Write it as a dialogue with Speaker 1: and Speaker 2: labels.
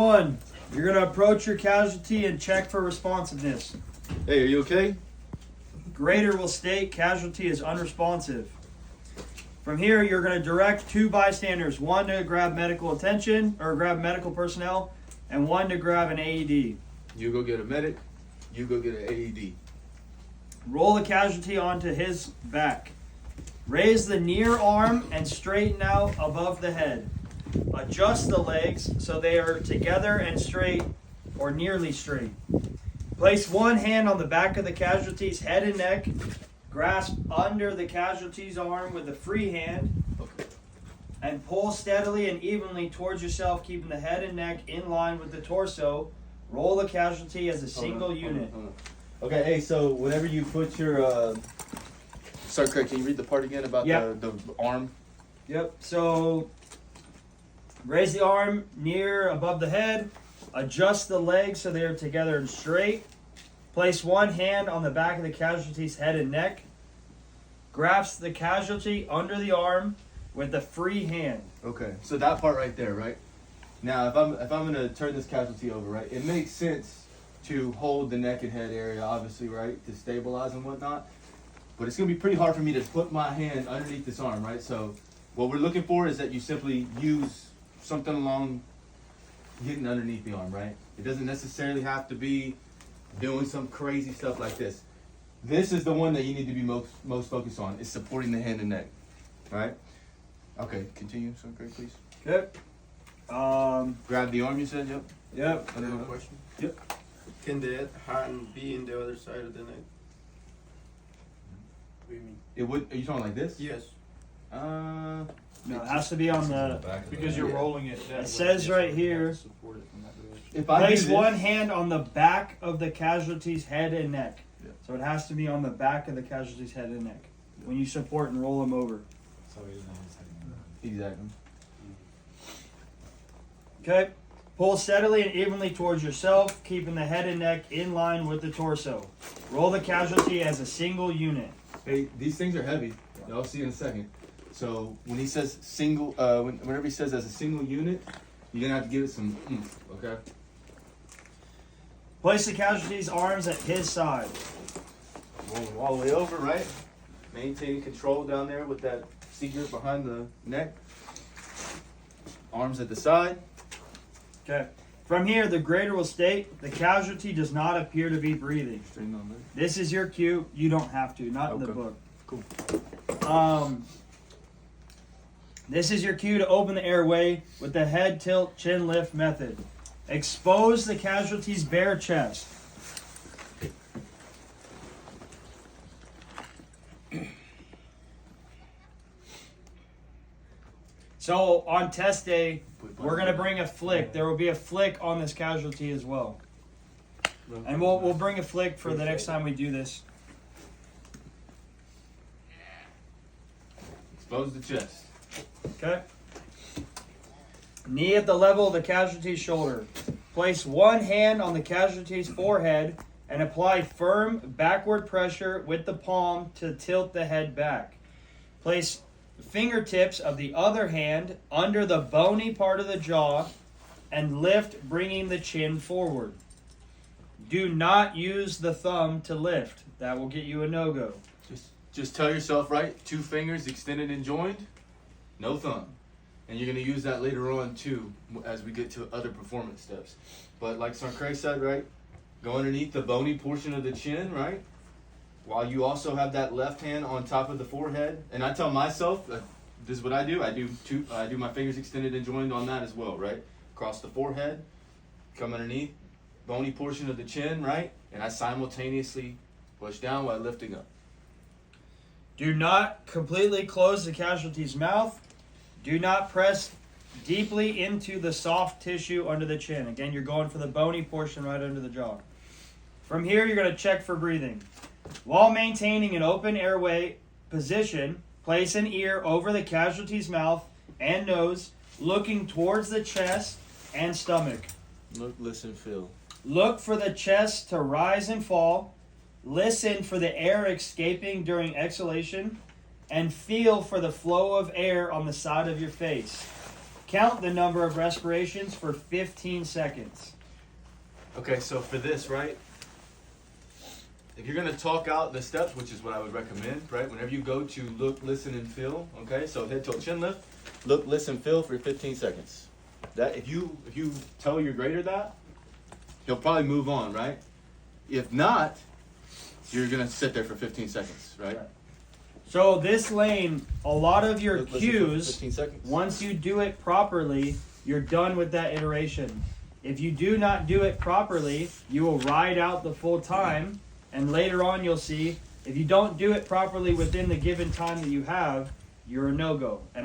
Speaker 1: One, you're going to approach your casualty and check for responsiveness.
Speaker 2: Hey, are you okay?
Speaker 1: Grader will state casualty is unresponsive. From here, you're going to direct two bystanders, one to grab medical attention or grab medical personnel, and one to grab an AED.
Speaker 2: You go get a medic. You go get an AED.
Speaker 1: Roll the casualty onto his back. Raise the near arm and straighten out above the head. Adjust the legs so they are together and straight or nearly straight. Place one hand on the back of the casualty's head and neck. Grasp under the casualty's arm with a free hand. And pull steadily and evenly towards yourself, keeping the head and neck in line with the torso. Roll the casualty as a single unit.
Speaker 2: Hold on. Okay, hey, so whenever you put your... Sorry, Craig, can you read the part again about the arm?
Speaker 1: Yep, so... Raise the arm near above the head. Adjust the legs so they are together and straight. Place one hand on the back of the casualty's head and neck. Grasp the casualty under the arm with the free hand.
Speaker 2: Okay, so that part right there, right? Now, if I'm going to turn this casualty over, right, it makes sense to hold the neck and head area, obviously, right, to stabilize and whatnot. But it's going to be pretty hard for me to put my hand underneath this arm, right? So what we're looking for is that you simply use something along getting underneath the arm, right? It doesn't necessarily have to be doing some crazy stuff like this. This is the one that you need to be most focused on, is supporting the hand and neck, right? Okay, continue, so great, please.
Speaker 1: Okay.
Speaker 2: Grab the arm, you said, yep.
Speaker 1: Yep.
Speaker 3: I have a question.
Speaker 1: Yep.
Speaker 3: Can the hand be in the other side of the neck? What do you mean?
Speaker 2: It would. Are you talking like this?
Speaker 3: Yes.
Speaker 1: No, it has to be on the...
Speaker 4: Because you're rolling it.
Speaker 1: It says right here,
Speaker 4: Support it from that direction.
Speaker 2: If I
Speaker 1: place
Speaker 2: do this,
Speaker 1: one hand on the back of the casualty's head and neck.
Speaker 2: Yeah.
Speaker 1: So it has to be on the back of the casualty's head and neck when you support and roll him over.
Speaker 4: So he doesn't have his head.
Speaker 2: Exactly.
Speaker 1: Okay. Pull steadily and evenly towards yourself, keeping the head and neck in line with the torso. Roll the casualty as a single unit.
Speaker 2: Hey, these things are heavy. I'll see in a second. So when he says single, whenever he says as a single unit, you're gonna have to give it some oomph, okay?
Speaker 1: Place the casualty's arms at his side.
Speaker 2: Rolling all the way over, right? Maintaining control down there with that C grip behind the neck. Arms at the side.
Speaker 1: Okay. From here, the grader will state the casualty does not appear to be breathing.
Speaker 2: Straighten on leg.
Speaker 1: This is your cue. You don't have to. Not in the
Speaker 2: Okay.
Speaker 1: book.
Speaker 2: Cool.
Speaker 1: This is your cue to open the airway with the head tilt chin lift method. Expose the casualty's bare chest. So on test day, we're going to bring a flick. There will be a flick on this casualty as well. And we'll bring a flick for the next time we do this.
Speaker 2: Expose the chest.
Speaker 1: Okay. Knee at the level of the casualty's shoulder. Place one hand on the casualty's forehead and apply firm backward pressure with the palm to tilt the head back. Place fingertips of the other hand under the bony part of the jaw and lift, bringing the chin forward. Do not use the thumb to lift. That will get you a no-go.
Speaker 2: Just tell yourself, right? 2 fingers extended and joined, no thumb. And you're going to use that later on too as we get to other performance steps. But like Sir Craig said, right? Go underneath the bony portion of the chin, right? While you also have that left hand on top of the forehead. And I tell myself, this is what I do. I do my fingers extended and joined on that as well, right? Across the forehead, come underneath, bony portion of the chin, right? And I simultaneously push down while lifting up.
Speaker 1: Do not completely close the casualty's mouth. Do not press deeply into the soft tissue under the chin. Again, you're going for the bony portion right under the jaw. From here, you're going to check for breathing. While maintaining an open airway position, place an ear over the casualty's mouth and nose, looking towards the chest and stomach.
Speaker 2: Look, listen, feel.
Speaker 1: Look for the chest to rise and fall. Listen for the air escaping during exhalation, and feel for the flow of air on the side of your face. count the number of respirations for 15 seconds.
Speaker 2: Okay, so for this, right? If you're gonna talk out the steps, which is what I would recommend, right? Whenever you go to look, listen, and feel, okay? So head to chin lift, look, listen, feel for 15 seconds. That if you tell your grader that, he'll probably move on, right? If not, you're gonna sit there for 15 seconds, right?
Speaker 1: So this lane, a lot of your
Speaker 2: Look, listen for
Speaker 1: cues,
Speaker 2: 15 seconds.
Speaker 1: once you do it properly, you're done with that iteration. If you do not do it properly, you will ride out the full time, and later on you'll see, if you don't do it properly within the given time that you have, you're a no-go. And